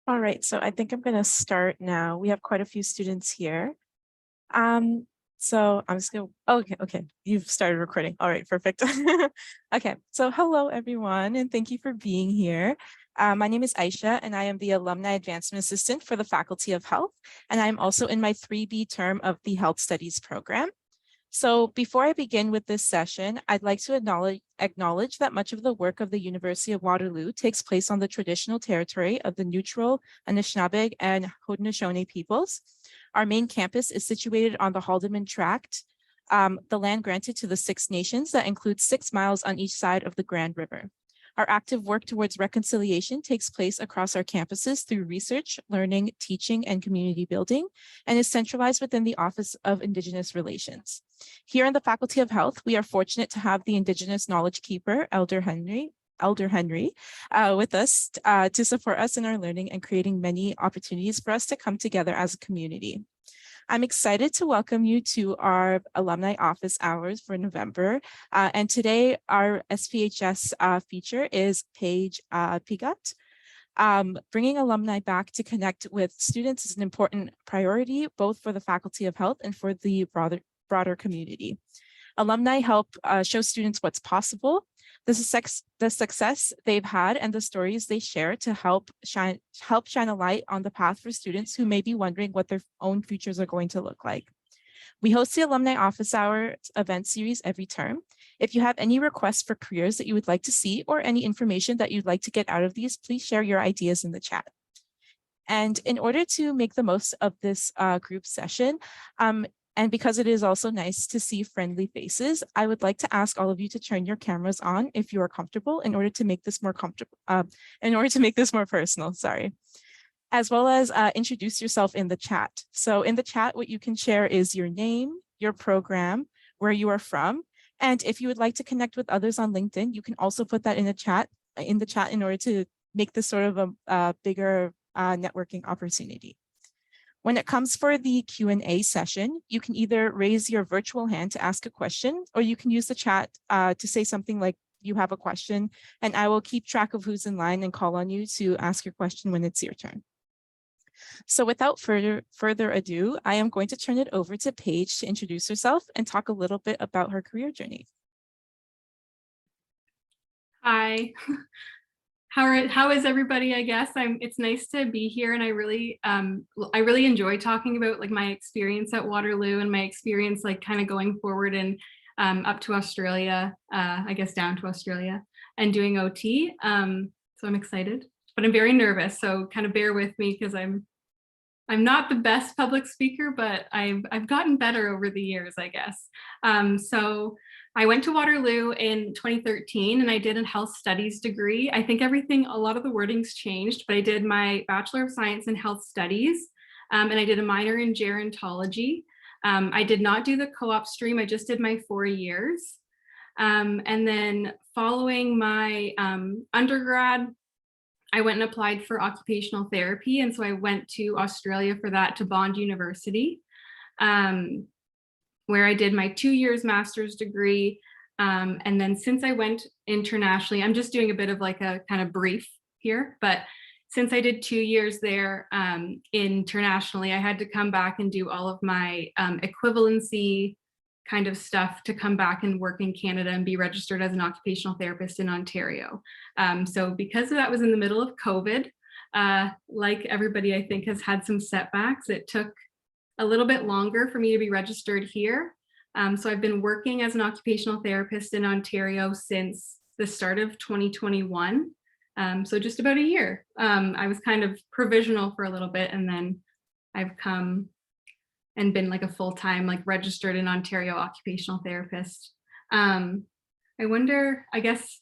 All right, so I think I'm going to start now. We have quite a few students here. So I'm just going to, okay, you've started recording. All right, perfect. Okay, so hello everyone, and thank you for being here. My name is Aisha, and I am the Alumni Advancement Assistant for the Faculty of Health, and I'm also in my 3B term of the Health Studies program. So before I begin with this session, I'd like to acknowledge that much of the work of the University of Waterloo takes place on the traditional territory of the Neutral, Anishinaabe, and Haudenosaunee peoples. Our main campus is situated on the Haldeman Tract, the land granted to the Six Nations that includes 6 miles on each side of the Grand River. Our active work towards reconciliation takes place across our campuses through research, learning, teaching, and community building, and is centralized within the Office of Indigenous Relations. Here in the Faculty of Health, we are fortunate to have the Indigenous Knowledge Keeper, Elder Henry, with us to support us in our learning and creating many opportunities for us to come together as a community. I'm excited to welcome you to our alumni office hours for November. And today our SPHS feature is Paige Pigot. Bringing alumni back to connect with students is an important priority, both for the Faculty of Health and for the broader community. Alumni help show students what's possible, the success they've had, and the stories they share to help shine a light on the path for students who may be wondering what their own futures are going to look like. We host the Alumni Office Hour event series every term. If you have any requests for careers that you would like to see or any information that you'd like to get out of these, please share your ideas in the chat. And in order to make the most of this group session, and because it is also nice to see friendly faces, I would like to ask all of you to turn your cameras on if you are comfortable in order to make this more personal, sorry. As well as introduce yourself in the chat. So in the chat, what you can share is your name, your program, where you are from. And if you would like to connect with others on LinkedIn, you can also put that in the chat in order to make this sort of a bigger networking opportunity. When it comes for the Q&A session, you can either raise your virtual hand to ask a question, or you can use the chat to say something like you have a question, and I will keep track of who's in line and call on you to ask your question when it's your turn. So without further ado, I am going to turn it over to Paige to introduce herself and talk a little bit about her career journey. Hi. How is everybody? I guess it's nice to be here, and I really enjoy talking about like my experience at Waterloo and my experience like kind of going forward and up to Australia, I guess down to Australia, and doing OT. So I'm excited, but I'm very nervous. So kind of bear with me because I'm not the best public speaker, but I've gotten better over the years, I guess. So I went to Waterloo in 2013 and I did a health studies degree. I think a lot of the wording's changed, but I did my Bachelor of Science in Health Studies and I did a minor in gerontology. I did not do the co-op stream, I just did my 4 years. And then following my undergrad, I went and applied for occupational therapy. And so I went to Australia for that, to Bond University, where I did my 2 years master's degree. And then since I went internationally, I'm just doing a bit of like a kind of brief here, but since I did 2 years there internationally, I had to come back and do all of my equivalency kind of stuff to come back and work in Canada and be registered as an occupational therapist in Ontario. So because that was in the middle of COVID, like everybody I think has had some setbacks, it took a little bit longer for me to be registered here. So I've been working as an occupational therapist in Ontario since the start of 2021. So just about a year. I was kind of provisional for a little bit, and then I've come and been like a full-time, like registered in Ontario occupational therapist. I wonder, I guess,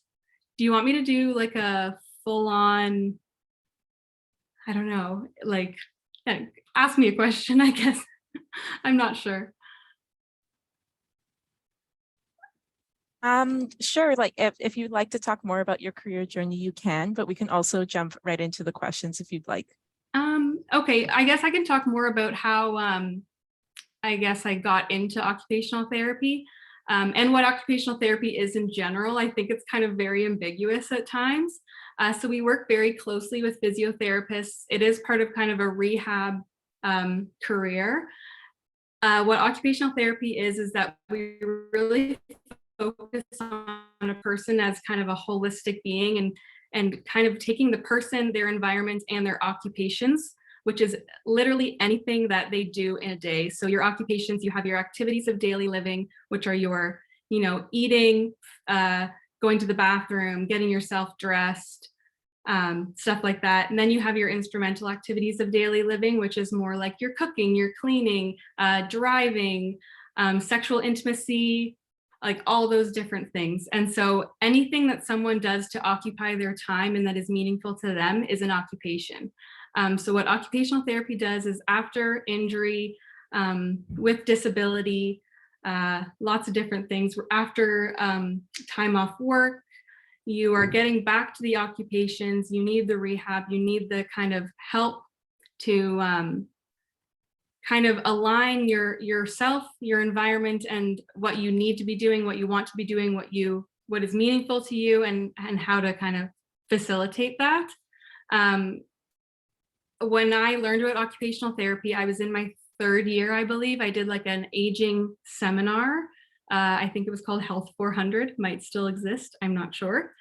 do you want me to do like a full-on, I don't know, like ask me a question, I guess. I'm not sure. Sure, like if you'd like to talk more about your career journey, you can, but we can also jump right into the questions if you'd like. Okay, I guess I can talk more about how I guess I got into occupational therapy. and what occupational therapy is in general. I think it's kind of very ambiguous at times. So we work very closely with physiotherapists. It is part of kind of a rehab career. What occupational therapy is that we really focus on a person as kind of a holistic being, and kind of taking the person, their environment, and their occupations, which is literally anything that they do in a day. So your occupations, you have your activities of daily living, which are your, eating, going to the bathroom, getting yourself dressed, stuff like that. And then you have your instrumental activities of daily living, which is more like your cooking, your cleaning, driving, sexual intimacy, like all those different things. And so anything that someone does to occupy their time and that is meaningful to them is an occupation. So what occupational therapy does is, after injury, with disability, lots of different things, after time off work, you are getting back to the occupations, you need the rehab, you need the kind of help to kind of align yourself, your environment, and what you need to be doing, what you want to be doing, what is meaningful to you, and how to kind of facilitate that. When I learned about occupational therapy, I was in my 3rd year, I believe. I did like an aging seminar. I think it was called Health 400, might still exist, I'm not sure.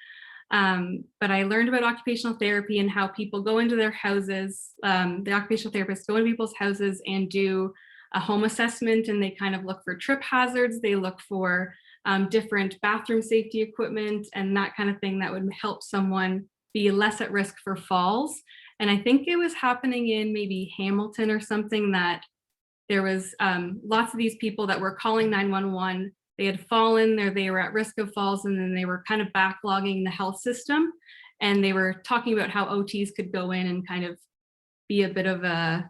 But I learned about occupational therapy and how people go into their houses, the occupational therapists go into people's houses and do a home assessment, and they kind of look for trip hazards, they look for different bathroom safety equipment and that kind of thing that would help someone be less at risk for falls. And I think it was happening in maybe Hamilton or something, that there was lots of these people that were calling 911. They had fallen, they were at risk of falls, and then they were kind of backlogging the health system. And they were talking about how OTs could go in and kind of be a bit of a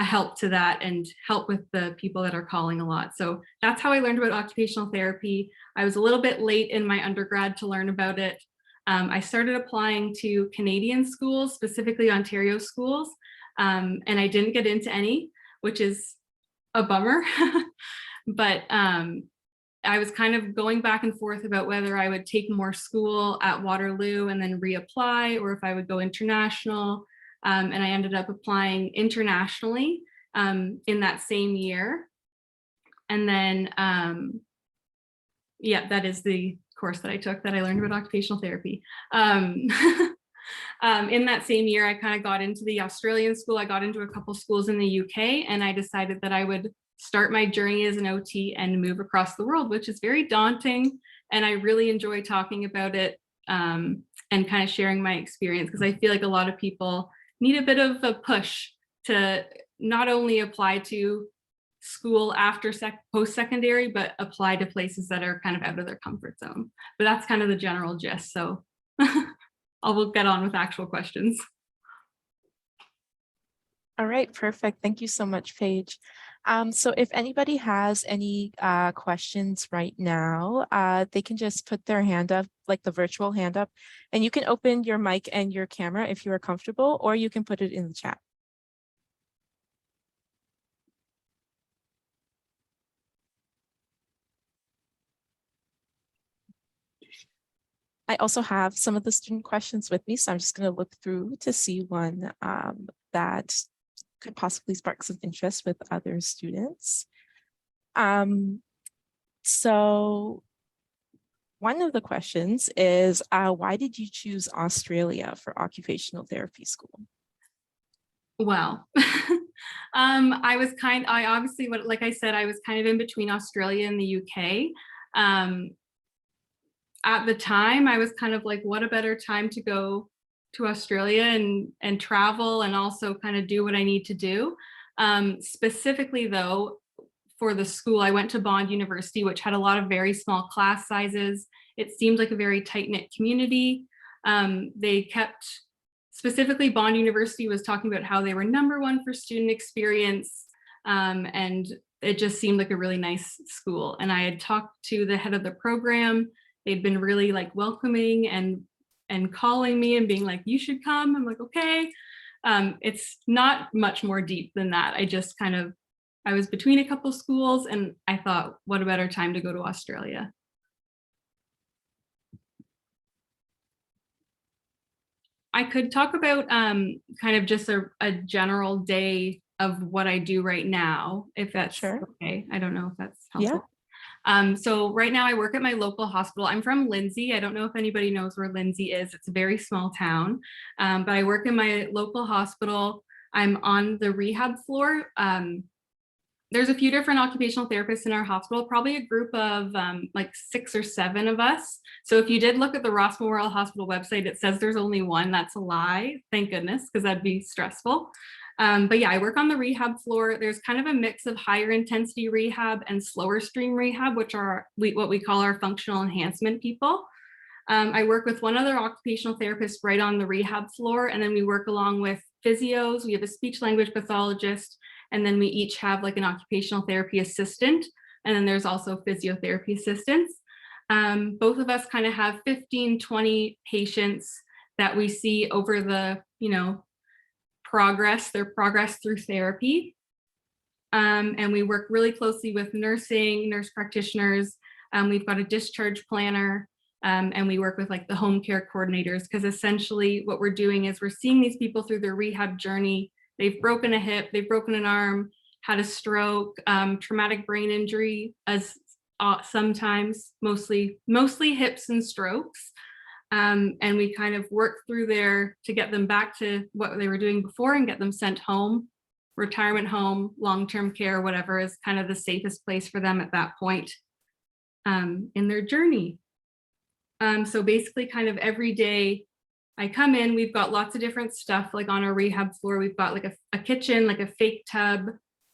help to that and help with the people that are calling a lot. So that's how I learned about occupational therapy. I was a little bit late in my undergrad to learn about it. I started applying to Canadian schools, specifically Ontario schools, and I didn't get into any, which is a bummer. But I was kind of going back and forth about whether I would take more school at Waterloo and then reapply, or if I would go international. And I ended up applying internationally in that same year. And then, yeah, that is the course that I took, that I learned about occupational therapy. In that same year, I kind of got into the Australian school. I got into a couple schools in the UK, and I decided that I would start my journey as an OT and move across the world, which is very daunting. And I really enjoy talking about it and kind of sharing my experience, because I feel like a lot of people need a bit of a push to not only apply to school after post-secondary, but apply to places that are kind of out of their comfort zone. But that's kind of the general gist. So we'll get on with actual questions. All right, perfect. Thank you so much, Paige. So if anybody has any questions right now, they can just put their hand up, like the virtual hand up, and you can open your mic and your camera if you are comfortable, or you can put it in the chat. I also have some of the student questions with me, so I'm just going to look through to see one that could possibly spark some interest with other students. So one of the questions is, why did you choose Australia for occupational therapy school? Well, I obviously, like I said, I was kind of in between Australia and the UK. At the time, I was kind of like, what a better time to go to Australia and travel and also kind of do what I need to do. Specifically though, for the school, I went to Bond University, which had a lot of very small class sizes. It seemed like a very tight-knit community. Specifically Bond University was talking about how they were #1 for student experience. And it just seemed like a really nice school. And I had talked to the head of the program. They'd been really like welcoming and calling me and being like, you should come. I'm like, okay. It's not much more deep than that. I just kind of I was between a couple schools and I thought, what a better time to go to Australia. I could talk about kind of just a general day of what I do right now, if that's Sure. okay. I don't know if that's Yeah. helpful. So right now I work at my local hospital. I'm from Lindsay. I don't know if anybody knows where Lindsay is. It's a very small town, but I work in my local hospital. I'm on the rehab floor. There's a few different occupational therapists in our hospital, probably a group of like 6 or 7 of us. So if you did look at the Ross Memorial Hospital website, it says there's only one. That's a lie. Thank goodness, because that'd be stressful. But yeah, I work on the rehab floor. There's kind of a mix of higher intensity rehab and slower stream rehab, which are what we call our functional enhancement people. I work with one other occupational therapist right on the rehab floor, and then we work along with physios. We have a speech language pathologist, and then we each have like an occupational therapy assistant, and then there's also physiotherapy assistants. Both of us kind of have 15, 20 patients that we see over the, their progress through therapy. And we work really closely with nursing, nurse practitioners. We've got a discharge planner, and we work with like the home care coordinators, because essentially what we're doing is we're seeing these people through their rehab journey. They've broken a hip, they've broken an arm, had a stroke, traumatic brain injury, as sometimes mostly hips and strokes. And we kind of work through there to get them back to what they were doing before and get them sent home, retirement home, long-term care, whatever is kind of the safest place for them at that point in their journey. So basically kind of every day I come in, we've got lots of different stuff, like on our rehab floor, we've got like a kitchen, like a fake tub,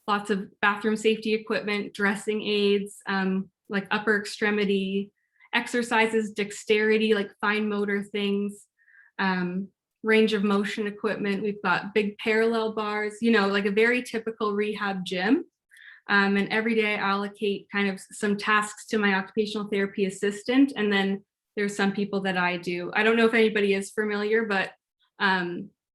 lots of bathroom safety equipment, dressing aids, like upper extremity exercises, dexterity, like fine motor things, range of motion equipment. We've got big parallel bars, like a very typical rehab gym. And every day I allocate kind of some tasks to my occupational therapy assistant, and then there's some people that I do. I don't know if anybody is familiar, but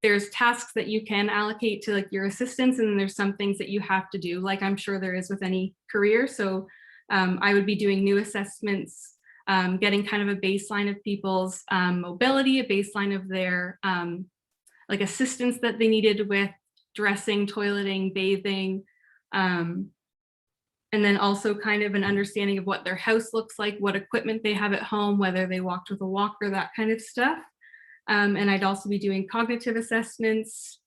there's tasks that you can allocate to like your assistants, and then there's some things that you have to do, like I'm sure there is with any career. So I would be doing new assessments, getting kind of a baseline of people's mobility, a baseline of their like assistance that they needed with dressing, toileting, bathing, and then also kind of an understanding of what their house looks like, what equipment they have at home, whether they walked with a walker, that kind of stuff. And I'd also be doing cognitive assessments,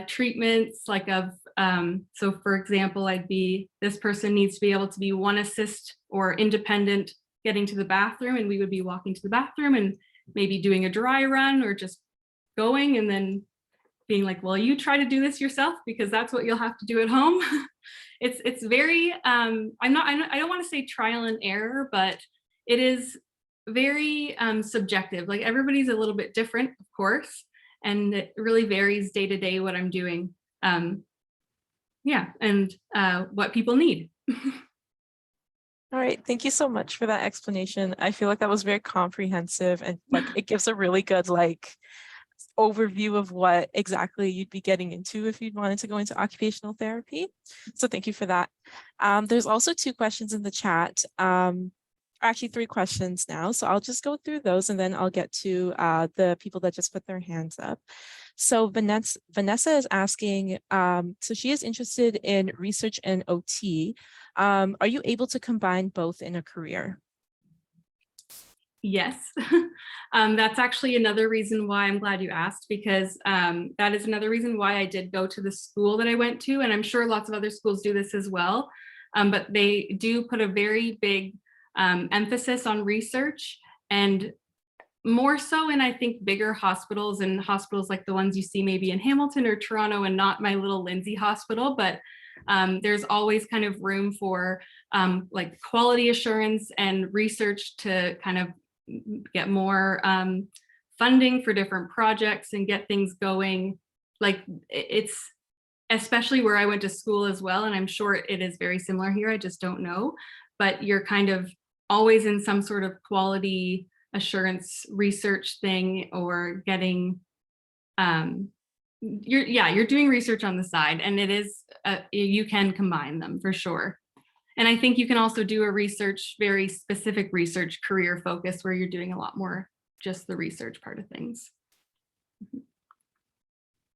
treatments, like so for example, this person needs to be able to be one assist or independent getting to the bathroom, and we would be walking to the bathroom and maybe doing a dry run or just going, and then being like, well, you try to do this yourself because that's what you'll have to do at home. It's very, I don't want to say trial and error, but it is very subjective. Like everybody's a little bit different, of course, and it really varies day to day what I'm doing. Yeah, and what people need. All right, thank you so much for that explanation. I feel like that was very comprehensive, and like it gives a really good like overview of what exactly you'd be getting into if you'd wanted to go into occupational therapy. So thank you for that. There's also 2 questions in the chat. Actually 3 questions now. So I'll just go through those and then I'll get to the people that just put their hands up. So Vanessa is asking, so she is interested in research and OT. Are you able to combine both in a career? Yes, that's actually another reason why I'm glad you asked, because that is another reason why I did go to the school that I went to, and I'm sure lots of other schools do this as well, but they do put a very big emphasis on research, and more so in, I think, bigger hospitals and hospitals like the ones you see maybe in Hamilton or Toronto, and not my little Lindsay hospital, but there's always kind of room for like quality assurance and research to kind of get more funding for different projects and get things going. Like it's especially where I went to school as well, and I'm sure it is very similar here, I just don't know, but you're kind of always in some sort of quality assurance research thing, or getting you're doing research on the side, and it is, you can combine them for sure. And I think you can also do a very specific research career focus where you're doing a lot more just the research part of things.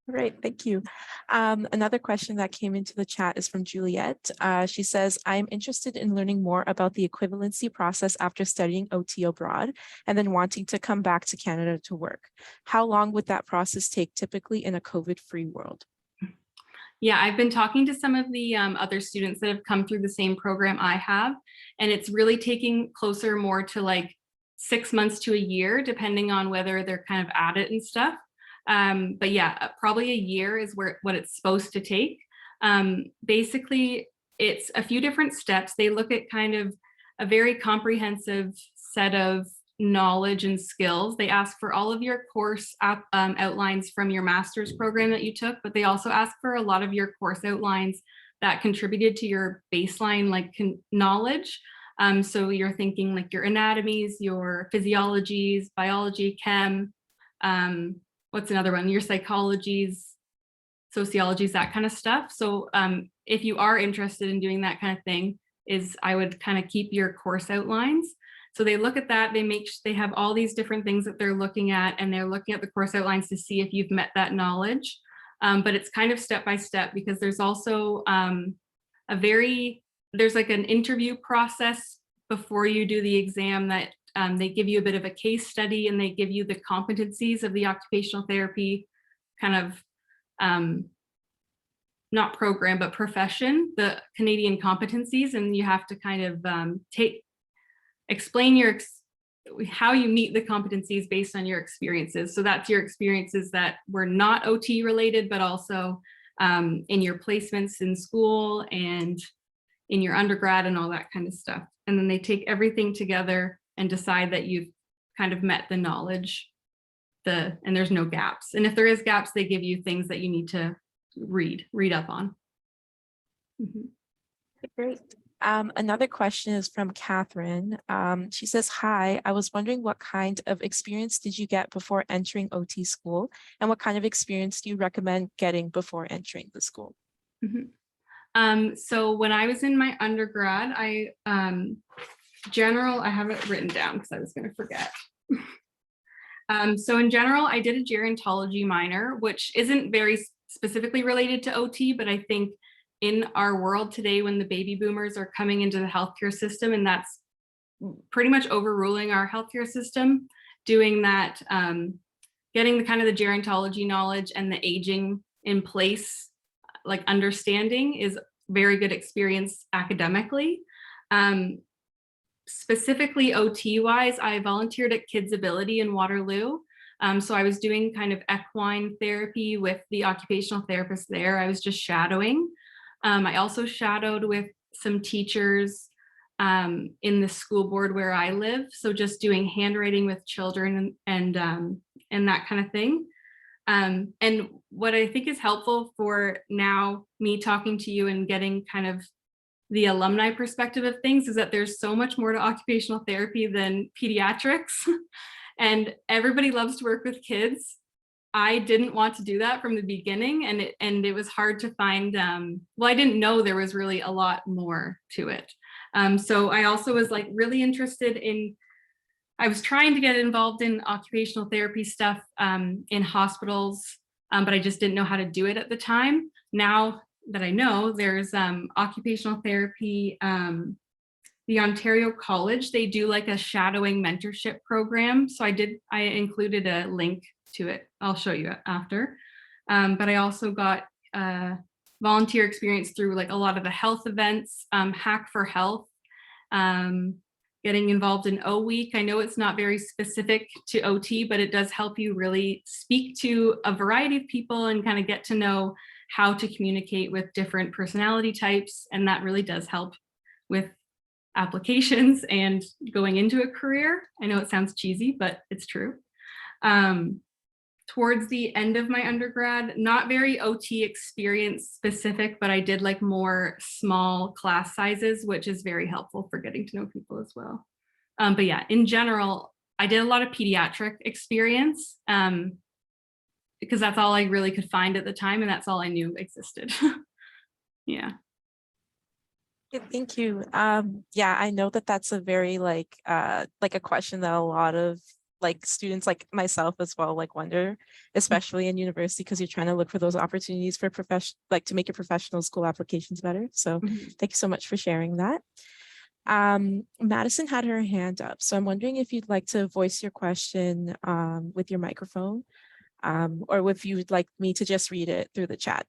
Great, thank you. Another question that came into the chat is from Juliet. She says, I'm interested in learning more about the equivalency process after studying OT abroad and then wanting to come back to Canada to work. How long would that process take typically in a COVID-free world? Yeah, I've been talking to some of the other students that have come through the same program I have, and it's really taking closer more to like 6 months to a year, depending on whether they're kind of at it and stuff. But yeah, probably a year is what it's supposed to take. Basically, it's a few different steps. They look at kind of a very comprehensive set of knowledge and skills. They ask for all of your course outlines from your master's program that you took, but they also ask for a lot of your course outlines that contributed to your baseline knowledge. So you're thinking like your anatomies, your physiologies, biology, chem, what's another one? Your psychologies, sociologies, that kind of stuff. So if you are interested in doing that kind of thing, I would kind of keep your course outlines. So they look at that, they have all these different things that they're looking at, and they're looking at the course outlines to see if you've met that knowledge. But it's kind of step by step, because there's also there's like an interview process before you do the exam that they give you a bit of a case study, and they give you the competencies of the occupational therapy kind of not program, but profession, the Canadian competencies, and you have to kind of explain how you meet the competencies based on your experiences. So that's your experiences that were not OT related, but also in your placements in school and in your undergrad and all that kind of stuff. And then they take everything together and decide that you've kind of met the knowledge, and there's no gaps. And if there is gaps, they give you things that you need to read up on. Mm-hmm. Great. Another question is from Catherine. She says, hi, I was wondering what kind of experience did you get before entering OT school, and what kind of experience do you recommend getting before entering the school? Mm-hmm. So when I was in my undergrad, I have it written down because I was going to forget. So in general, I did a gerontology minor, which isn't very specifically related to OT, but I think in our world today, when the baby boomers are coming into the healthcare system, and that's pretty much overruling our healthcare system, doing that, getting the kind of the gerontology knowledge and the aging in place, like understanding, is very good experience academically. Specifically OT wise, I volunteered at Kids Ability in Waterloo. So I was doing kind of equine therapy with the occupational therapist there. I was just shadowing. I also shadowed with some teachers in the school board where I live. So just doing handwriting with children and that kind of thing. And what I think is helpful for now, me talking to you and getting kind of the alumni perspective of things, is that there's so much more to occupational therapy than pediatrics. And everybody loves to work with kids. I didn't want to do that from the beginning, and it was hard to find, well, I didn't know there was really a lot more to it. So I also was like really interested I was trying to get involved in occupational therapy stuff in hospitals, but I just didn't know how to do it at the time. Now that I know, there's occupational therapy, the Ontario College, they do like a shadowing mentorship program. So I included a link to it. I'll show you after. But I also got volunteer experience through like a lot of the health events, Hack for Health, getting involved in O Week. I know it's not very specific to OT, but it does help you really speak to a variety of people and kind of get to know how to communicate with different personality types. And that really does help with applications and going into a career. I know it sounds cheesy, but it's true. Towards the end of my undergrad, not very OT experience specific, but I did like more small class sizes, which is very helpful for getting to know people as well. But yeah, in general, I did a lot of pediatric experience, because that's all I really could find at the time, and that's all I knew existed. Yeah. Yeah, thank you. Yeah, I know that that's a very like a question that a lot of like students like myself as well like wonder, especially in university, because you're trying to look for those opportunities for profession like to make your professional school applications better. So Mhm. thank you so much for sharing that. Madison had her hand up, so I'm wondering if you'd like to voice your question with your microphone, or if you would like me to just read it through the chat.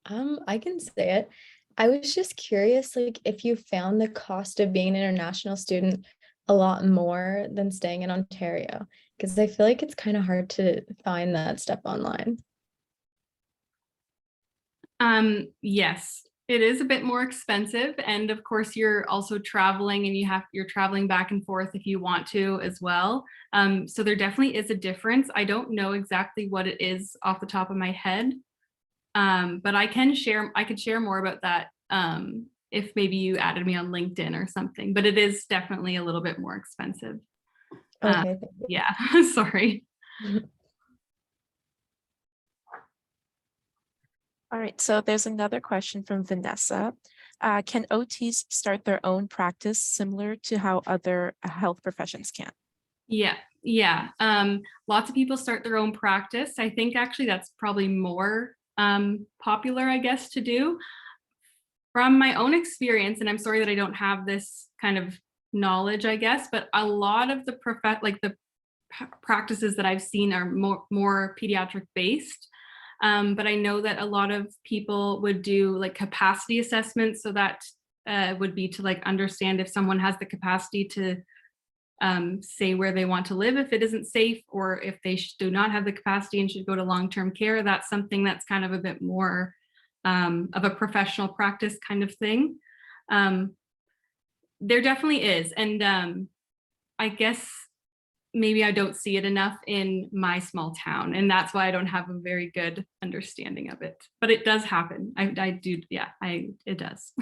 I can say it. I was just curious, like, if you found the cost of being an international student a lot more than staying in Ontario, because I feel like it's kind of hard to find that stuff online. Yes, it is a bit more expensive, and of course you're also traveling, and you're traveling back and forth if you want to as well. So there definitely is a difference. I don't know exactly what it is off the top of my head, but I could share more about that if maybe you added me on LinkedIn or something. But it is definitely a little bit more expensive. Okay, Yeah, sorry. All right, so there's another question from Vanessa. Can OTs start their own practice similar to how other health professions can? Yeah. Lots of people start their own practice. I think actually that's probably more popular, I guess, to do. From my own experience, and I'm sorry that I don't have this kind of knowledge, I guess, but a lot of the practices that I've seen are more pediatric based. But I know that a lot of people would do like capacity assessments. So that would be to like understand if someone has the capacity to say where they want to live if it isn't safe, or if they do not have the capacity and should go to long-term care. That's something that's kind of a bit more of a professional practice kind of thing. There definitely is. And I guess maybe I don't see it enough in my small town, and that's why I don't have a very good understanding of it. But it does happen. I do, yeah, it does.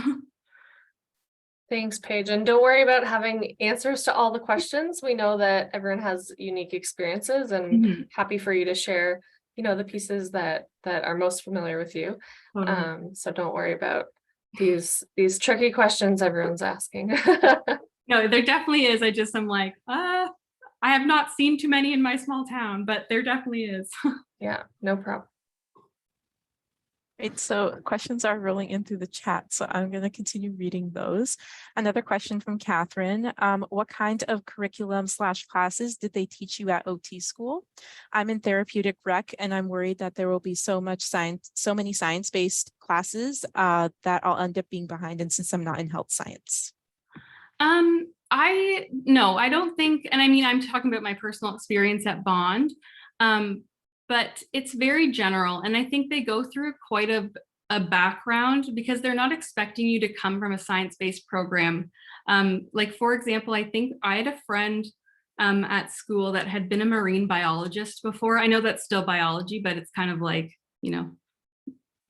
Thanks, Paige. And don't worry about having answers to all the questions. We know that everyone has unique experiences, and Mhm. happy for you to share, the pieces that are most familiar with you. Totally. So don't worry about these tricky questions everyone's asking. No, there definitely is. I'm like, I have not seen too many in my small town, but there definitely is. Yeah, no problem. Right, so questions are rolling in through the chat, so I'm going to continue reading those. Another question from Catherine. What kind of curriculum/classes did they teach you at OT school? I'm in therapeutic rec, and I'm worried that there will be so many science-based classes that I'll end up being behind in since I'm not in health science. I don't think, and I mean, I'm talking about my personal experience at Bond, but it's very general. And I think they go through quite a background, because they're not expecting you to come from a science-based program. Like, for example, I think I had a friend at school that had been a marine biologist before. I know that's still biology, but it's kind of like,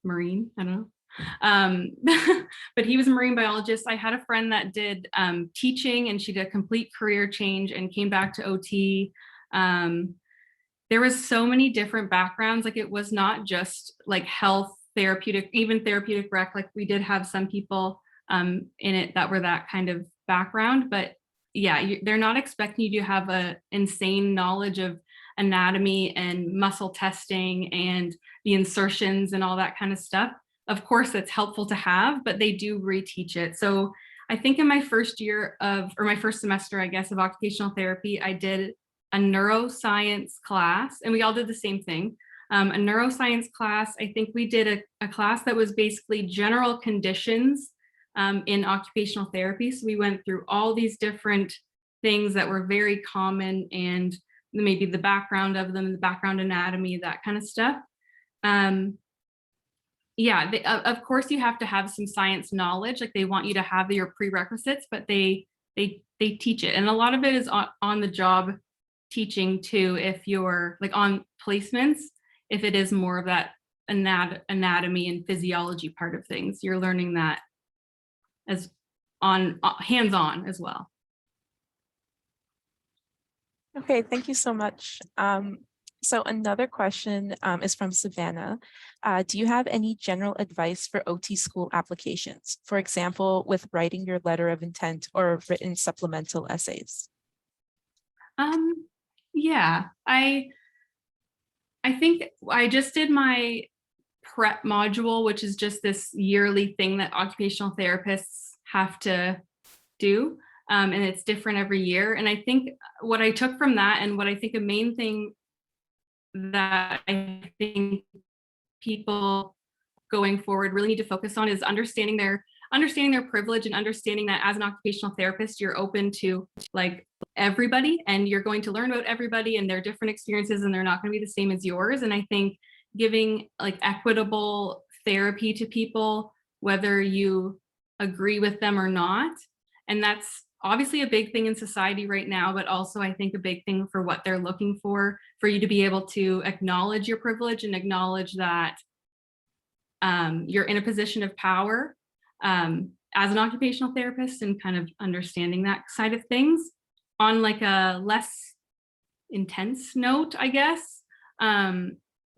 marine, I don't know. But he was a marine biologist. I had a friend that did teaching, and she did a complete career change and came back to OT. There was so many different backgrounds. Like, it was not just like health, therapeutic, even therapeutic rec. Like, we did have some people in it that were that kind of background, but yeah, they're not expecting you to have a insane knowledge of anatomy and muscle testing and the insertions and all that kind of stuff. Of course, it's helpful to have, but they do reteach it. So I think in my first my first semester, I guess, of occupational therapy, I did a neuroscience class, and we all did the same thing. A neuroscience class. I think we did a class that was basically general conditions in occupational therapy. So we went through all these different things that were very common, and maybe the background of them, the background anatomy, that kind of stuff. Yeah, of course you have to have some science knowledge. Like, they want you to have your prerequisites, but they teach it. And a lot of it is on the job teaching too, if you're like on placements, if it is more of that anatomy and physiology part of things, you're learning that as hands-on as well. Okay, thank you so much. So another question is from Savannah. Do you have any general advice for OT school applications? For example, with writing your letter of intent or written supplemental essays? Yeah, I think I just did my prep module, which is just this yearly thing that occupational therapists have to do. And it's different every year. And I think what I took from that, and what I think a main thing that I think people going forward really need to focus on is understanding their privilege, and understanding that as an occupational therapist, you're open to like everybody, and you're going to learn about everybody and their different experiences, and they're not going to be the same as yours. And I think giving like equitable therapy to people, whether you agree with them or not, and that's obviously a big thing in society right now, but also I think a big thing for what they're looking for you to be able to acknowledge your privilege and acknowledge that you're in a position of power as an occupational therapist, and kind of understanding that side of things. On like a less intense note, I guess,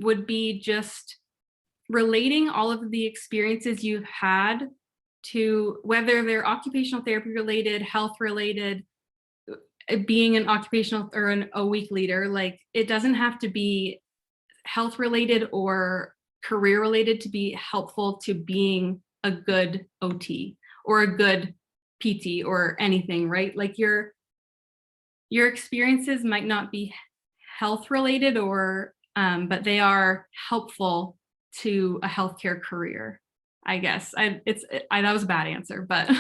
would be just relating all of the experiences you've had to, whether they're occupational therapy related, health related, being an occupational or an O-week leader. Like, it doesn't have to be health related or career related to be helpful to being a good OT or a good PT or anything, right? Like your experiences might not be health related or but they are helpful to a healthcare career, I guess. That was a bad answer, but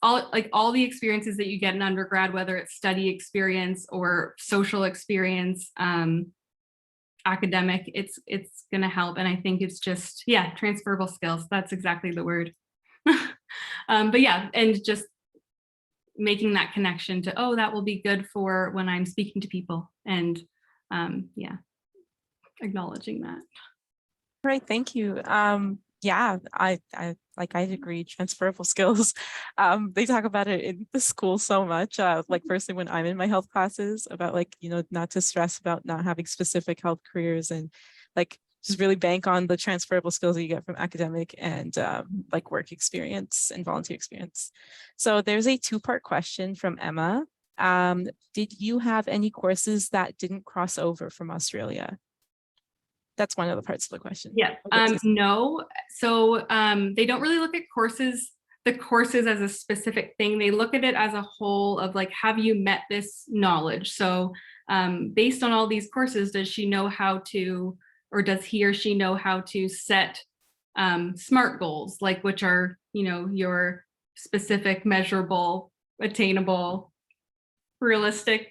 all the experiences that you get in undergrad, whether it's study experience or social experience, academic, it's going to help. And I think it's just, yeah, transferable skills. That's exactly the word. But yeah, and just making that connection to, oh, that will be good for when I'm speaking to people, and yeah, acknowledging that. Right, thank you. Yeah, I agree, transferable skills. They talk about it in the school so much. Like firstly, when I'm in my health classes, about like, not to stress about not having specific health careers, and like just really bank on the transferable skills that you get from academic and like work experience and volunteer experience. So there's a two-part question from Emma. Did you have any courses that didn't cross over from Australia? That's one of the parts of the question. Yeah, no. So they don't really look at the courses as a specific thing. They look at it as a whole of like, have you met this knowledge? So based on all these courses, does she know how to, or does he or she know how to set SMART goals, like which are, your specific, measurable, attainable, realistic,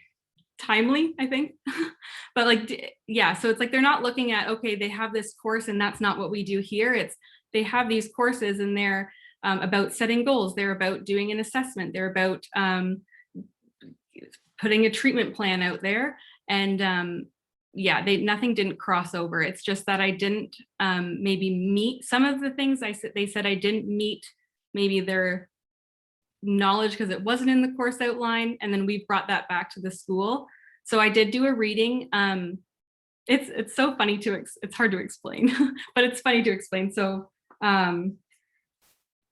timely, I think. But like, yeah, so it's like they're not looking at, okay, they have this course and that's not what we do here. It's they have these courses and they're about setting goals. They're about doing an assessment. They're about putting a treatment plan out there. And yeah, nothing didn't cross over. It's just that I didn't maybe meet some of the things they said I didn't meet maybe their knowledge because it wasn't in the course outline, and then we brought that back to the school. So I did do a reading. It's so funny it's hard to explain, but it's funny to explain. So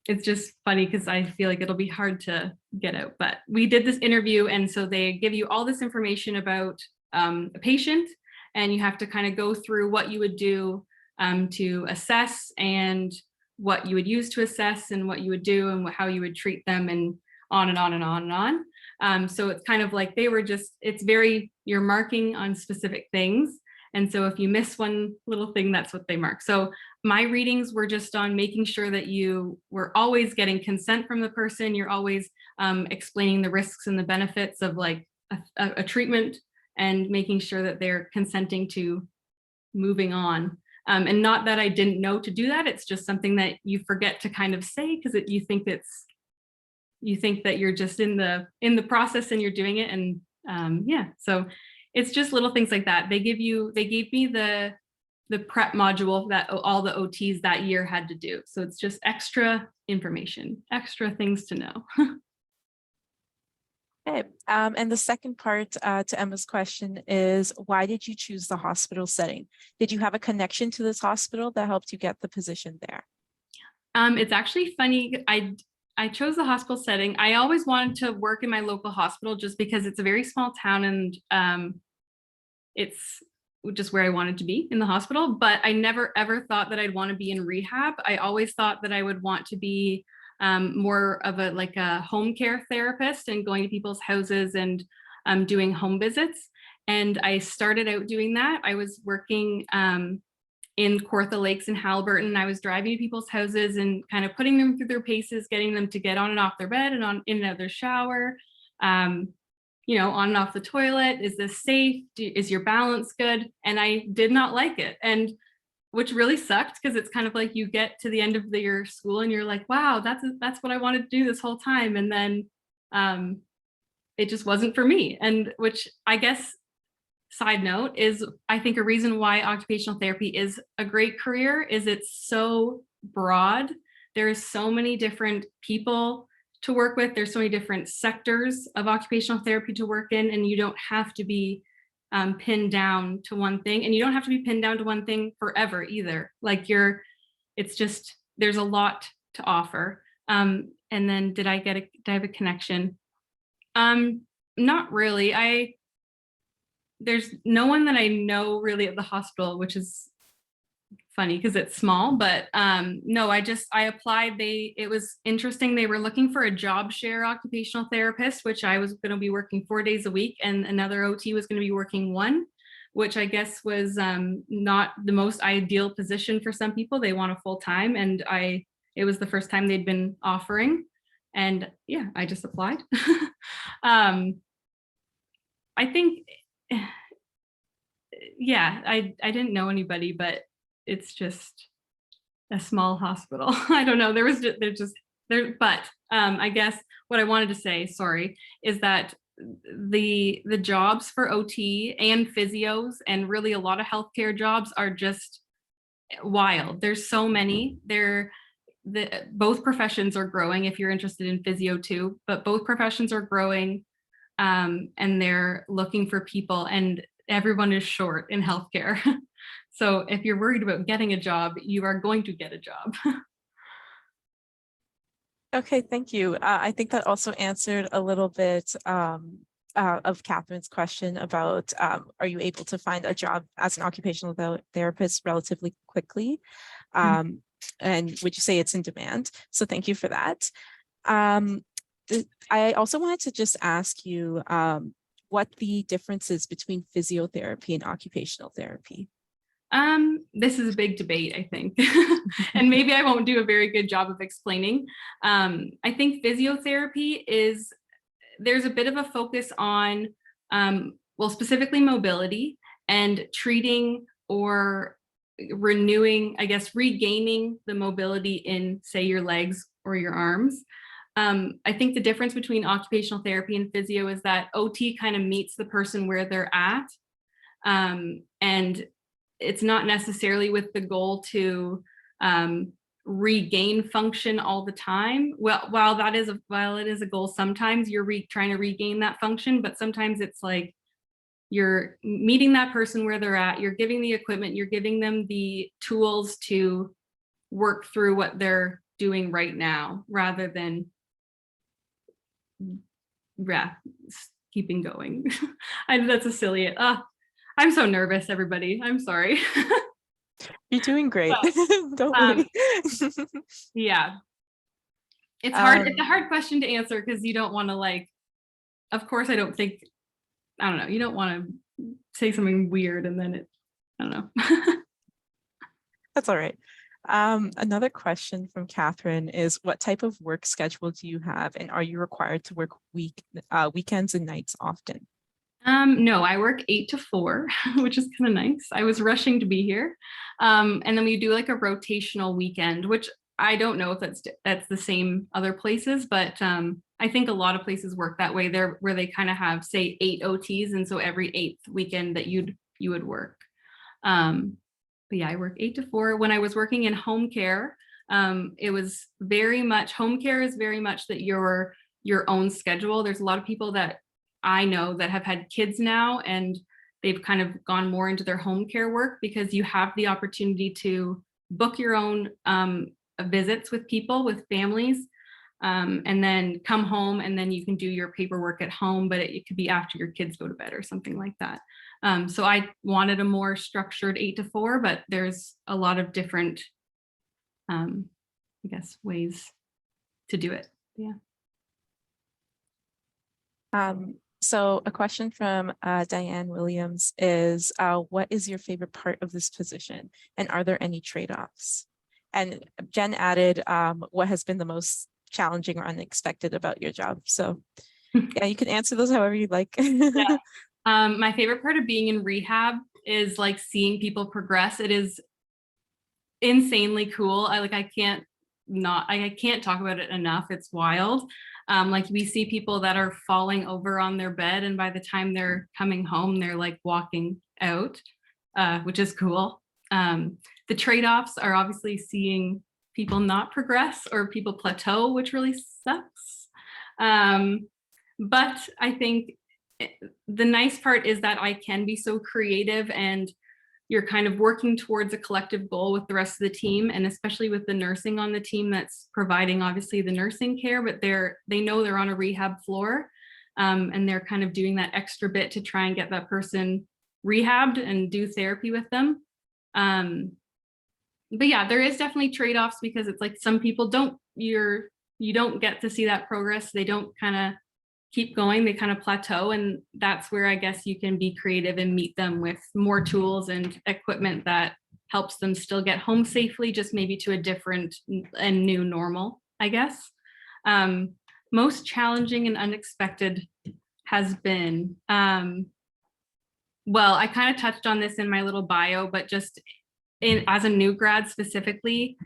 it's just funny because I feel like it'll be hard to get out. But we did this interview, and so they give you all this information about a patient, and you have to kind of go through what you would do to assess, and what you would use to assess, and what you would do, and how you would treat them, and on and on and on and on. So it's kind of like you're marking on specific things. And so if you miss one little thing, that's what they mark. So my readings were just on making sure that you were always getting consent from the person. You're always explaining the risks and the benefits of like a treatment, and making sure that they're consenting to moving on. And not that I didn't know to do that. It's just something that you forget to kind of say because you think that you're just in the process and you're doing it. And yeah, so it's just little things like that. They gave me the prep module that all the OTs that year had to do. So it's just extra information, extra things to know. Okay, and the second part to Emma's question is, why did you choose the hospital setting? Did you have a connection to this hospital that helped you get the position there? It's actually funny. I chose the hospital setting. I always wanted to work in my local hospital just because it's a very small town and it's just where I wanted to be in the hospital. But I never ever thought that I'd want to be in rehab. I always thought that I would want to be more of a home care therapist and going to people's houses and doing home visits. And I started out doing that. I was working in Kawartha Lakes in Haliburton. I was driving to people's houses and kind of putting them through their paces, getting them to get on and off their bed and on in and out of their shower, you know, on and off the toilet. Is this safe? Is your balance good? And I did not like it. And which really sucked because it's kind of like you get to the end of your school and you're like, wow, that's what I wanted to do this whole time. And then it just wasn't for me. And which I guess, side note, is I think a reason why occupational therapy is a great career is it's so broad. There's so many different people to work with. There's so many different sectors of occupational therapy to work in, and you don't have to be pinned down to one thing, and you don't have to be pinned down to one thing forever either. Like it's just, there's a lot to offer. And then did I have a connection? Not really. There's no one that I know really at the hospital, which is funny because it's small, but no, I applied. It was interesting. They were looking for a job share occupational therapist, which I was going to be working 4 days a week, and another OT was going to be working 1, which I guess was not the most ideal position for some people. They want a full time, and it was the first time they'd been offering, and yeah, I just applied. I think, yeah, I didn't know anybody, but it's just a small hospital. I don't know. But I guess what I wanted to say, sorry, is that the jobs for OT and physios and really a lot of healthcare jobs are just wild. There's so many. Both professions are growing if you're interested in physio too, but both professions are growing and they're looking for people, and everyone is short in healthcare. So if you're worried about getting a job, you are going to get a job. Okay, thank you. I think that also answered a little bit of Catherine's question about are you able to find a job as an occupational therapist relatively quickly? And would you say it's in demand? So thank you for that. I also wanted to just ask you what the difference is between physiotherapy and occupational therapy. This is a big debate, I think, and maybe I won't do a very good job of explaining. I think physiotherapy there's a bit of a focus on, well, specifically mobility and treating or renewing, I guess, regaining the mobility in, say, your legs or your arms. I think the difference between occupational therapy and physio is that OT kind of meets the person where they're at. And it's not necessarily with the goal to regain function all the time. Well, while it is a goal, sometimes you're trying to regain that function, but sometimes it's like you're meeting that person where they're at, you're giving the equipment, you're giving them the tools to work through what they're doing right now, rather than keeping going. That's a silly, I'm so nervous, everybody. I'm sorry. You're doing great. Don't worry. Yeah. It's hard. It's a hard question to answer because you don't want to of course, I don't know. You don't want to say something weird and then I don't know. That's all right. Another question from Catherine is, what type of work schedule do you have, and are you required to work weekends and nights often? No, I work 8 to 4, which is kind of nice. I was rushing to be here. And then we do like a rotational weekend, which I don't know if that's the same other places, but I think a lot of places work that way there, where they kind of have, say, 8 OTs, and so every 8th weekend that you would work. But yeah, I work 8 to 4. When I was working in home care, it was very much, home care is very much that you're your own schedule. There's a lot of people that I know that have had kids now, and they've kind of gone more into their home care work because you have the opportunity to book your own visits with people, with families, and then come home, and then you can do your paperwork at home, but it could be after your kids go to bed or something like that. So I wanted a more structured 8 to 4, but there's a lot of different, I guess, ways to do it. Yeah. So a question from Diane Williams is, what is your favorite part of this position? And are there any trade-offs? And Jen added, what has been the most challenging or unexpected about your job? So yeah, you can answer those however you'd like. Yeah. My favorite part of being in rehab is like seeing people progress. It is insanely cool. I can't talk about it enough. It's wild. Like we see people that are falling over on their bed, and by the time they're coming home, they're like walking out, which is cool. The trade-offs are obviously seeing people not progress or people plateau, which really sucks. But I think the nice part is that I can be so creative, and you're kind of working towards a collective goal with the rest of the team, and especially with the nursing on the team that's providing obviously the nursing care, but they know they're on a rehab floor, and they're kind of doing that extra bit to try and get that person rehabbed and do therapy with them. But yeah, there is definitely trade-offs, because it's like some people you don't get to see that progress. They don't kind of keep going, they kind of plateau, and that's where I guess you can be creative and meet them with more tools and equipment that helps them still get home safely, just maybe to a different and new normal, I guess. Most challenging and unexpected has been, well, I kind of touched on this in my little bio, but just as a new grad specifically,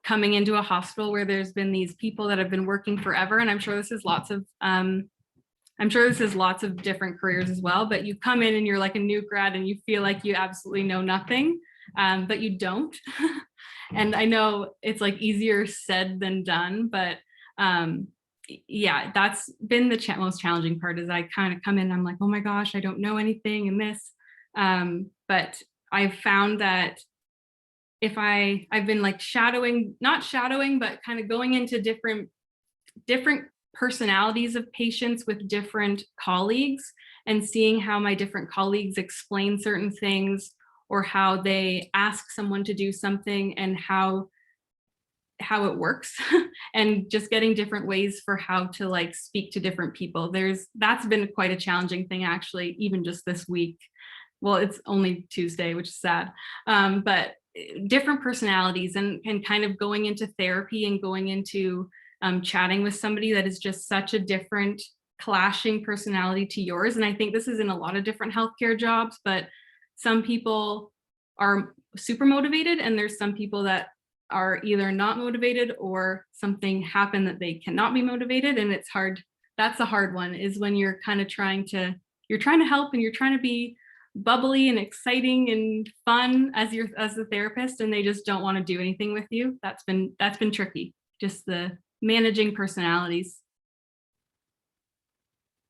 coming into a hospital where there's been these people that have been working forever, and I'm sure this is lots of different careers as well, but you come in and you're like a new grad and you feel like you absolutely know nothing, but you don't. And I know it's like easier said than done, but yeah, that's been the most challenging part, is I kind of come in and I'm like, oh my gosh, I don't know anything in this. But I've found that if I've been like not shadowing, but kind of going into different personalities of patients with different colleagues, and seeing how my different colleagues explain certain things, or how they ask someone to do something, and how it works, and just getting different ways for how to like speak to different people. That's been quite a challenging thing, actually, even just this week. Well, it's only Tuesday, which is sad, but different personalities, and kind of going into therapy and going into chatting with somebody that is just such a different, clashing personality to yours. And I think this is in a lot of different healthcare jobs, but some people are super motivated, and there's some people that are either not motivated, or something happened that they cannot be motivated. And it's hard. That's a hard one, is when you're kind of trying to help, and you're trying to be bubbly and exciting and fun as the therapist, and they just don't want to do anything with you. That's been tricky, just the managing personalities.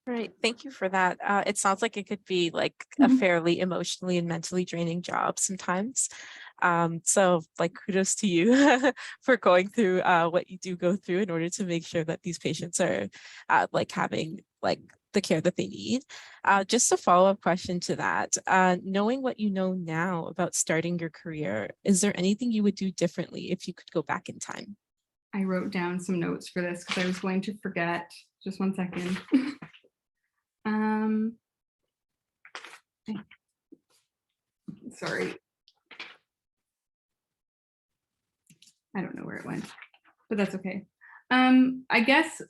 Right. Thank you for that. It sounds like it could be like a fairly emotionally and mentally draining job sometimes. So like kudos to you for going through what you do go through in order to make sure that these patients are like having like the care that they need. Just a follow-up question to that. Knowing what you know now about starting your career, is there anything you would do differently if you could go back in time? I wrote down some notes for this because I was going to forget. Just one second. Sorry. I don't know where it went, but that's okay. I guess,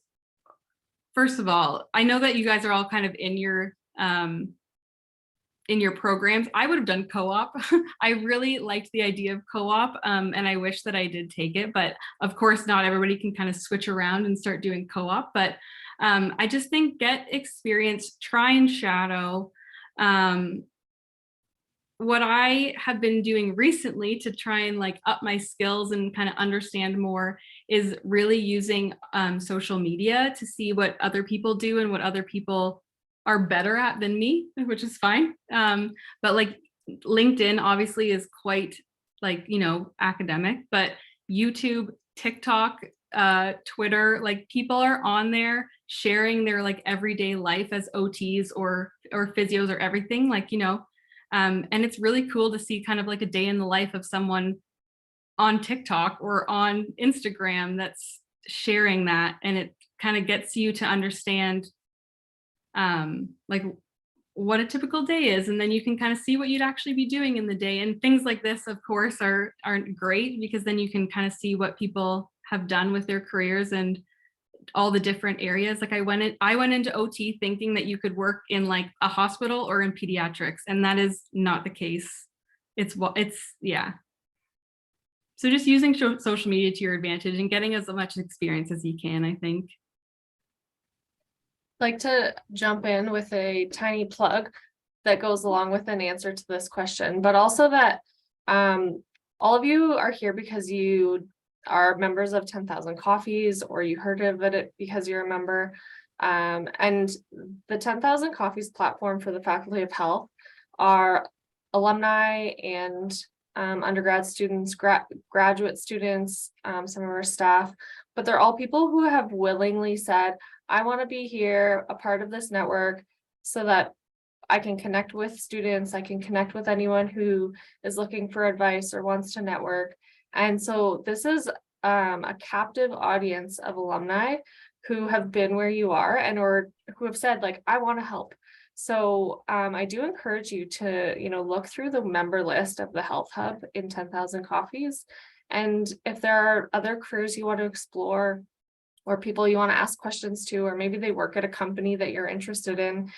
first of all, I know that you guys are all kind of in your programs. I would have done co-op. I really liked the idea of co-op, and I wish that I did take it, but of course not everybody can kind of switch around and start doing co-op. But I just think get experience, try and shadow, what I have been doing recently to try and like up my skills and kind of understand more is really using social media to see what other people do and what other people are better at than me, which is fine. But like LinkedIn obviously is quite like, you know, academic, but YouTube, TikTok, Twitter, like people are on there sharing their like everyday life as OTs or physios or everything, like, you know, and it's really cool to see kind of like a day in the life of someone on TikTok or on Instagram that's sharing that, and it kind of gets you to understand like what a typical day is, and then you can kind of see what you'd actually be doing in the day. And things like this, of course, aren't great because then you can kind of see what people have done with their careers and all the different areas. Like I went into OT thinking that you could work in like a hospital or in pediatrics, and that is not the case. It's yeah. So just using social media to your advantage and getting as much experience as you can, I think. Like to jump in with a tiny plug that goes along with an answer to this question, but also that all of you are here because you are members of 10,000 Coffees, or you heard of it because you're a member. And the 10,000 Coffees platform for the Faculty of Health are alumni and undergrad students, graduate students, some of our staff, but they're all people who have willingly said, I want to be here, a part of this network, so that I can connect with students, I can connect with anyone who is looking for advice or wants to network. And so this is a captive audience of alumni who have been where you are and or who have said, like, I want to help. So I do encourage you to, you know, look through the member list of the Health Hub in 10,000 Coffees. And if there are other careers you want to explore, or people you want to ask questions to, or maybe they work at a company that you're interested in,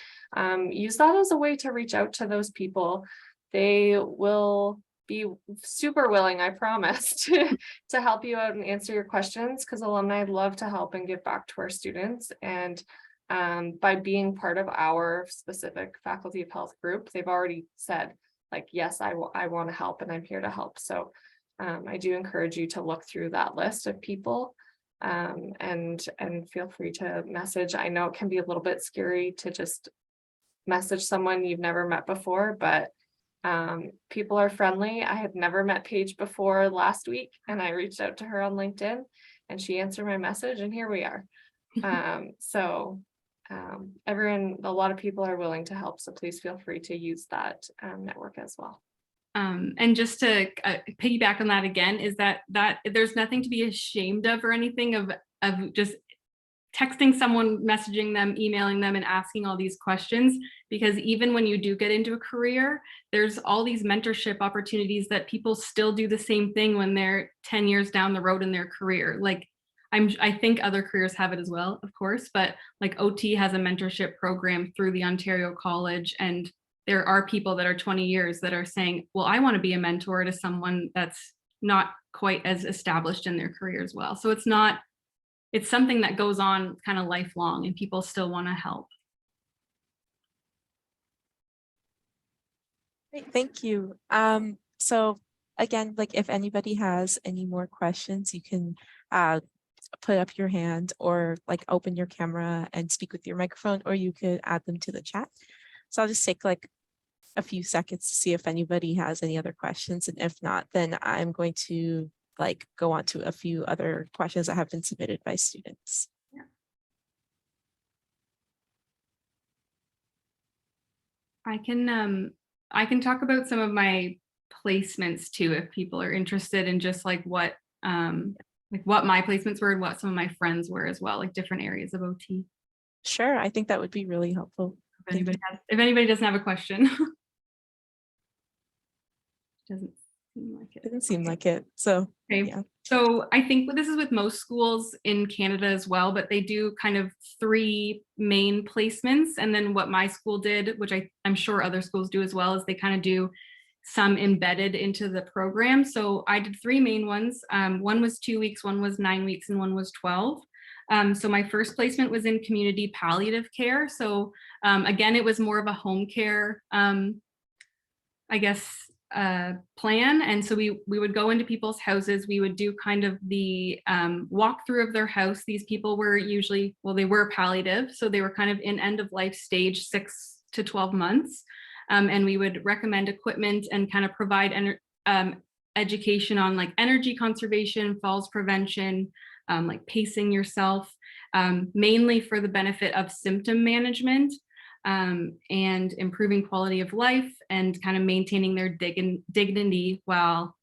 use that as a way to reach out to those people. They will be super willing, I promise, to help you out and answer your questions, because alumni love to help and give back to our students. And by being part of our specific Faculty of Health group, they've already said, like, yes, I want to help and I'm here to help. So I do encourage you to look through that list of people. And feel free to message. I know it can be a little bit scary to just message someone you've never met before, but people are friendly. I had never met Paige before last week, and I reached out to her on LinkedIn and she answered my message, and here we are. Everyone, a lot of people are willing to help, so please feel free to use that network as well. And just to piggyback on that again, is that there's nothing to be ashamed of or anything of just texting someone, messaging them, emailing them, and asking all these questions, because even when you do get into a career, there's all these mentorship opportunities that people still do the same thing when they're 10 years down the road in their career. Like I think other careers have it as well, of course, but like OT has a mentorship program through the Ontario College, and there are people that are 20 years that are saying, well, I want to be a mentor to someone that's not quite as established in their career as well. So it's something that goes on kind of lifelong, and people still want to help. Great, thank you. So again, like if anybody has any more questions, you can put up your hand or like open your camera and speak with your microphone, or you could add them to the chat. So I'll just take like a few seconds to see if anybody has any other questions. And if not, then I'm going to like go on to a few other questions that have been submitted by students. Yeah. I can talk about some of my placements too, if people are interested in just like what my placements were and what some of my friends were as well, like different areas of OT. Sure, I think that would be really helpful. If anybody doesn't have a question. Doesn't seem like it. Doesn't seem like it. So okay. Yeah. So I think this is with most schools in Canada as well, but they do kind of 3 main placements. And then what my school did, which I'm sure other schools do as well, is they kind of do some embedded into the program. So I did 3 main ones. One was 2 weeks, one was 9 weeks, and one was 12. So my first placement was in community palliative care. So again, it was more of a home care I guess, plan. And so we would go into people's houses. We would do kind of the walkthrough of their house. These people were usually, well, they were palliative, so they were kind of in end of life stage, 6 to 12 months. And we would recommend equipment and kind of provide education on like energy conservation, falls prevention, like pacing yourself, mainly for the benefit of symptom management. And improving quality of life and kind of maintaining their dignity while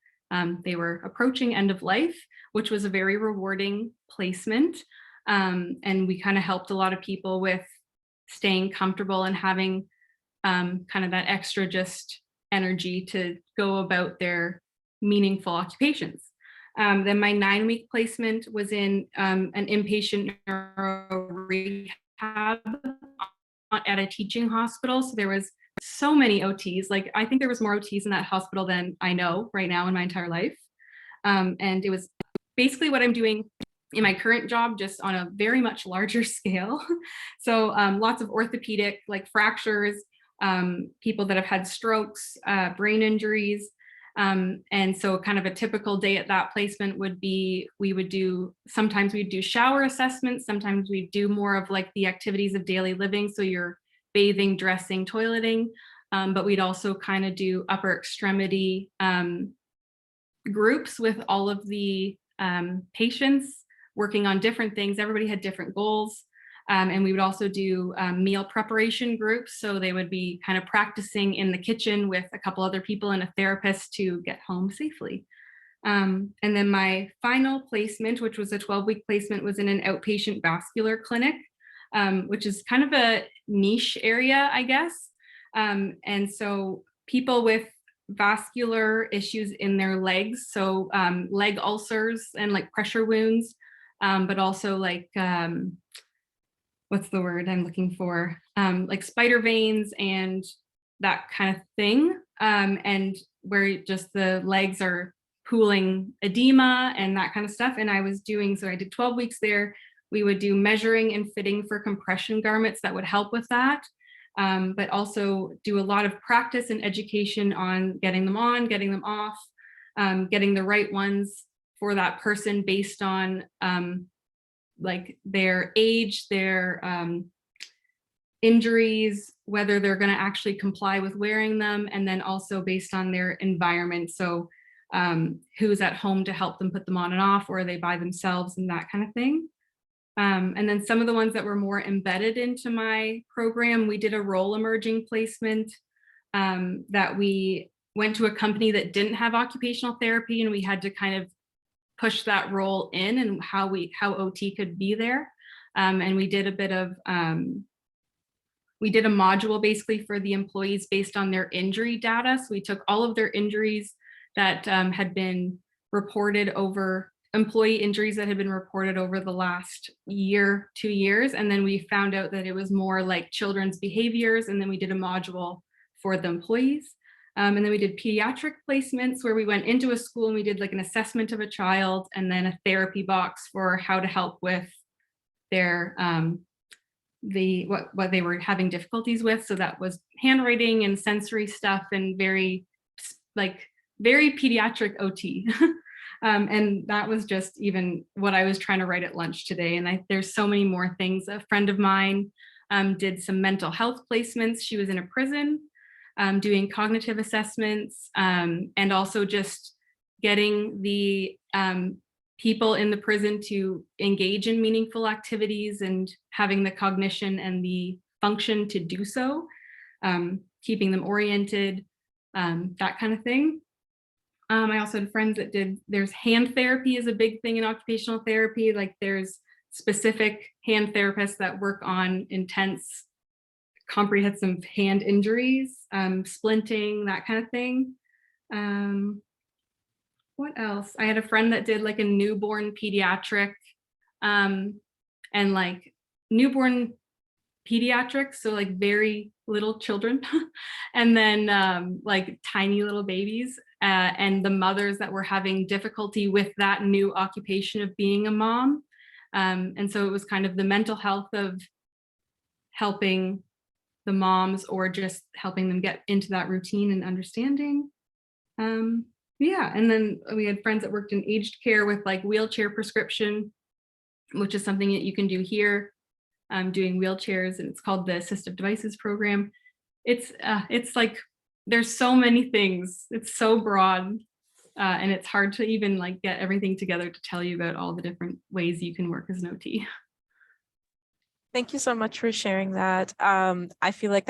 they were approaching end of life, which was a very rewarding placement. And we kind of helped a lot of people with staying comfortable and having kind of that extra just energy to go about their meaningful occupations. Then my 9-week placement was in an inpatient neuro rehab at a teaching hospital. So there was so many OTs. Like, I think there was more OTs in that hospital than I know right now in my entire life. And it was basically what I'm doing in my current job, just on a very much larger scale. So lots of orthopedic, like fractures, people that have had strokes, brain injuries. And so kind of a typical day at that placement would be, sometimes we'd do shower assessments, sometimes we'd do more of like the activities of daily living. So you're bathing, dressing, toileting, but we'd also kind of do upper extremity groups with all of the patients working on different things. Everybody had different goals. And we would also do meal preparation groups. So they would be kind of practicing in the kitchen with a couple other people and a therapist to get home safely. And then my final placement, which was a 12-week placement, was in an outpatient vascular clinic, which is kind of a niche area, I guess. And so people with vascular issues in their legs, so leg ulcers and like pressure wounds, but also like, what's the word I'm looking for? Like spider veins and that kind of thing. And where just the legs are pooling edema and that kind of stuff. And I did 12 weeks there. We would do measuring and fitting for compression garments that would help with that. But also do a lot of practice and education on getting them on, getting them off, getting the right ones for that person based on like their age, their injuries, whether they're going to actually comply with wearing them, and then also based on their environment. So who's at home to help them put them on and off, or are they by themselves, and that kind of thing. And then some of the ones that were more embedded into my program, we did a role emerging placement that we went to a company that didn't have occupational therapy, and we had to kind of push that role in and how OT could be there. And we did a bit of, we did a module basically for the employees based on their injury data. So we took all of their injuries that had been reported over, employee injuries that had been reported over the last year, 2 years. And then we found out that it was more like children's behaviors. And then we did a module for the employees. And then we did pediatric placements where we went into a school and we did like an assessment of a child and then a therapy box for how to help with their what they were having difficulties with. So that was handwriting and sensory stuff and very pediatric OT. And that was just even what I was trying to write at lunch today. And there's so many more things. A friend of mine did some mental health placements. She was in a prison doing cognitive assessments, and also just getting the people in the prison to engage in meaningful activities and having the cognition and the function to do so, keeping them oriented, that kind of thing. I also had friends that there's hand therapy is a big thing in occupational therapy. Like there's specific hand therapists that work on intense comprehensive hand injuries, splinting, that kind of thing. What else? I had a friend that did like a newborn pediatric and like newborn pediatrics, so like very little children, and then like tiny little babies, and the mothers that were having difficulty with that new occupation of being a mom. And so it was kind of the mental health of helping the moms or just helping them get into that routine and understanding. Yeah, and then we had friends that worked in aged care with like wheelchair prescription, which is something that you can do here. Doing wheelchairs, and it's called the Assistive Devices Program. It's like there's so many things. It's so broad, and it's hard to even like get everything together to tell you about all the different ways you can work as an OT. Thank you so much for sharing that. I feel like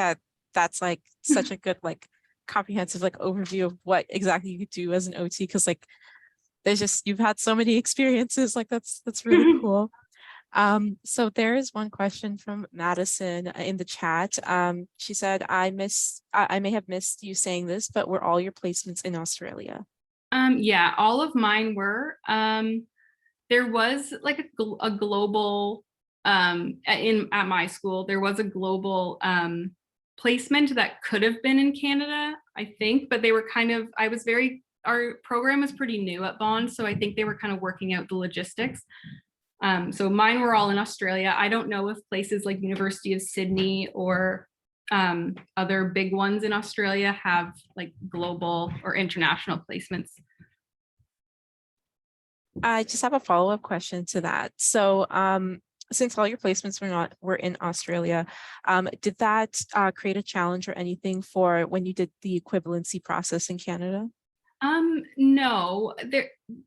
that's like such a good like comprehensive like overview of what exactly you do as an OT, because like there's just you've had so many experiences, like that's really cool. So there is one question from Madison in the chat. She said, I may have missed you saying this, but were all your placements in Australia? Yeah, all of mine were. There was like a global at my school, there was a global placement that could have been in Canada, I think, but they were kind of, our program is pretty new at Bond, so I think they were kind of working out the logistics. So mine were all in Australia. I don't know if places like University of Sydney or other big ones in Australia have like global or international placements. I just have a follow-up question to that. So since all your placements were in Australia, did that create a challenge or anything for when you did the equivalency process in Canada? No,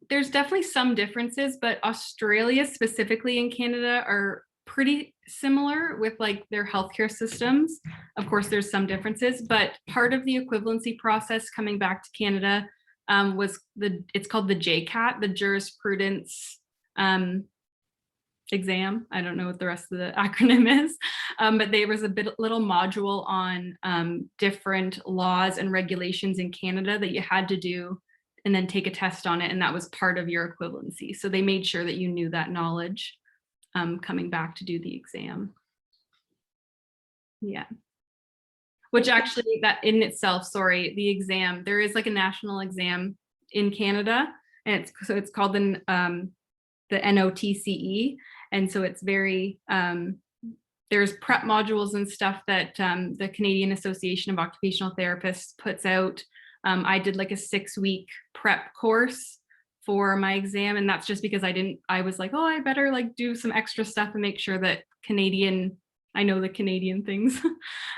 there's definitely some differences, but Australia specifically in Canada are pretty similar with like their healthcare systems. Of course, there's some differences, but part of the equivalency process coming back to Canada was it's called the JCAT, the jurisprudence exam. I don't know what the rest of the acronym is, but there was a little module on different laws and regulations in Canada that you had to do and then take a test on it, and that was part of your equivalency. So they made sure that you knew that knowledge coming back to do the exam. Yeah. Which actually, that in itself, sorry, the exam, there is like a national exam in Canada, and it's called the NOTCE. And so it's very, there's prep modules and stuff that the Canadian Association of Occupational Therapists puts out. I did like a 6-week prep course for my exam. And that's just because I was like, oh, I better like do some extra stuff and make sure that I know the Canadian things.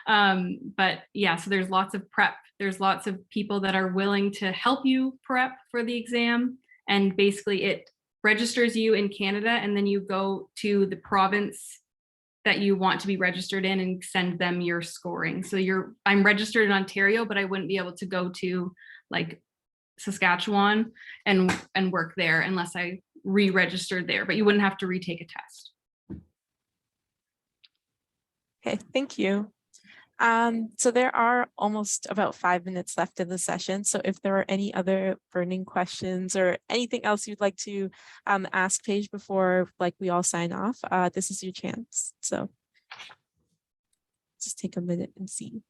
But yeah, so there's lots of prep. There's lots of people that are willing to help you prep for the exam. And basically it registers you in Canada, and then you go to the province that you want to be registered in and send them your scoring. So I'm registered in Ontario, but I wouldn't be able to go to like Saskatchewan and work there unless I re-registered there, but you wouldn't have to retake a test. Okay, thank you. So there are almost about 5 minutes left in the session. So if there are any other burning questions or anything else you'd like to ask Paige before like we all sign off, this is your chance. So just take a minute and see.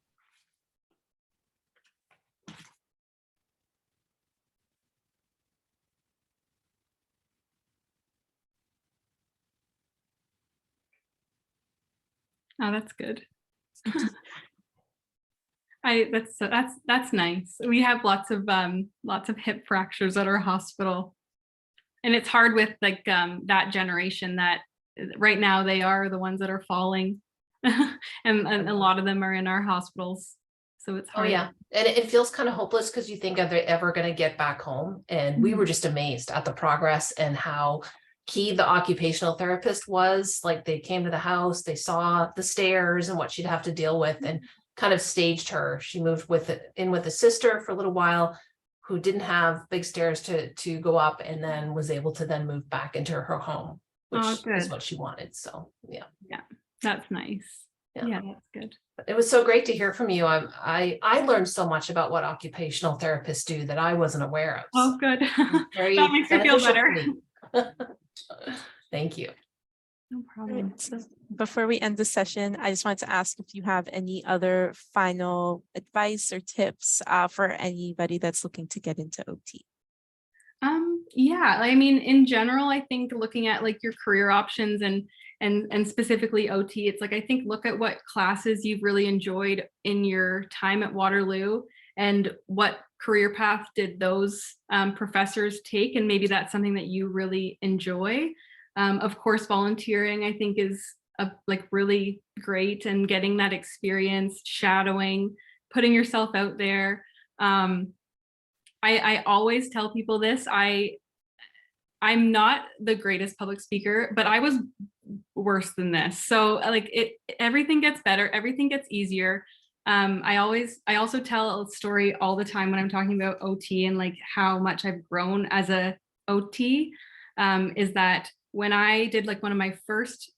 Oh, that's good. That's nice. We have lots of hip fractures at our hospital, and it's hard with like that generation that right now they are the ones that are falling, and a lot of them are in our hospitals. So it's hard. Oh yeah, and it feels kind of hopeless because you think, are they ever going to get back home? And we were just amazed at the progress and how key the occupational therapist was. Like they came to the house, they saw the stairs and what she'd have to deal with, and kind of staged her. She moved in with a sister for a little while who didn't have big stairs to go up, and then was able to then move back into her home, which is what she wanted. So yeah, that's nice. Yeah, that's good. It was so great to hear from you. I learned so much about what occupational therapists do that I wasn't aware of. Oh, good. Very that makes me feel better. Thank you. No problem. Right, so before we end the session, I just wanted to ask if you have any other final advice or tips for anybody that's looking to get into OT. Yeah, I mean, in general, I think looking at like your career options and specifically OT, it's like, I think look at what classes you've really enjoyed in your time at Waterloo and what career path did those professors take, and maybe that's something that you really enjoy. Of course, volunteering I think is like really great, and getting that experience, shadowing, putting yourself out there. I always tell people this. I'm not the greatest public speaker, but I was worse than this. So like everything gets better, everything gets easier. I also tell a story all the time when I'm talking about OT and like how much I've grown as a OT, is that when I did like one of my first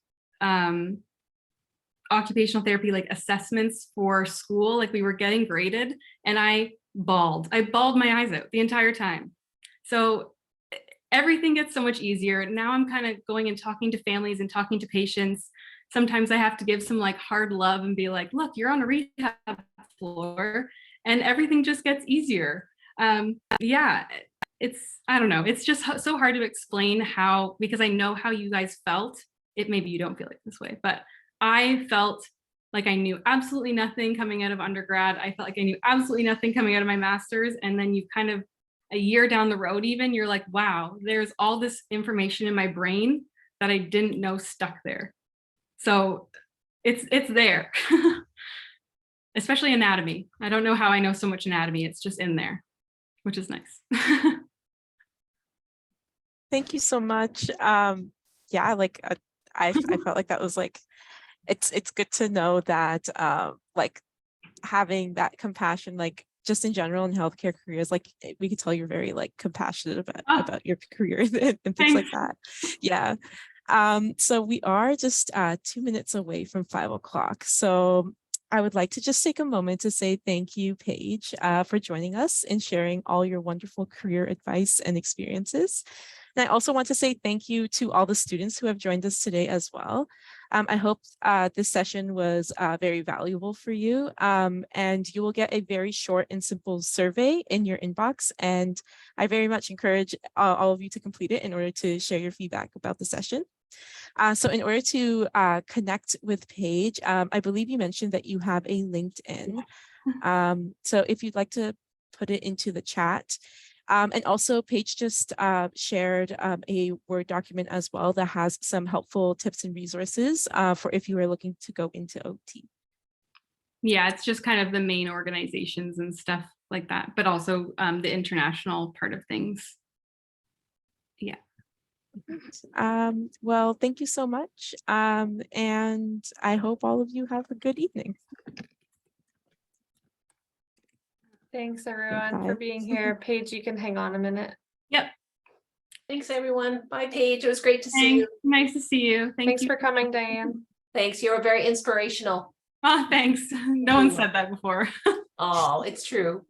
occupational therapy like assessments for school, like we were getting graded, and I bawled my eyes out the entire time. So everything gets so much easier. Now I'm kind of going and talking to families and talking to patients. Sometimes I have to give some like hard love and be like, look, you're on a rehab floor, and everything just gets easier. Yeah, I don't know. It's just so hard to explain how, because I know how you guys felt. Maybe you don't feel like this way, but I felt like I knew absolutely nothing coming out of undergrad. I felt like I knew absolutely nothing coming out of my master's. And then you kind of, a year down the road even, you're like, wow, there's all this information in my brain that I didn't know stuck there. So it's there, especially anatomy. I don't know how I know so much anatomy. It's just in there, which is nice. Thank you so much. Yeah, like I felt like that was like, it's good to know that like having that compassion, like just in general in healthcare careers, like we could tell you're very like compassionate about your career and things like that. Yeah. So we are just 2 minutes away from 5 o'clock. So I would like to just take a moment to say thank you, Paige, for joining us and sharing all your wonderful career advice and experiences. And I also want to say thank you to all the students who have joined us today as well. I hope this session was very valuable for you, and you will get a very short and simple survey in your inbox. And I very much encourage all of you to complete it in order to share your feedback about the session. So in order to connect with Paige, I believe you mentioned that you have a LinkedIn. So if you'd like to put it into the chat. And also Paige just shared a Word document as well that has some helpful tips and resources for if you are looking to go into OT. Yeah, it's just kind of the main organizations and stuff like that, but also the international part of things. Yeah. Well, thank you so much. And I hope all of you have a good evening. Thanks everyone for Bye. being here. Paige, you can hang on a minute. Yep. Thanks, everyone. Bye, Paige. It was great to see you. Nice to see you. Thanks you for coming, Diane. Thanks. You were very inspirational. Oh, thanks. No one said that before. Oh, it's true.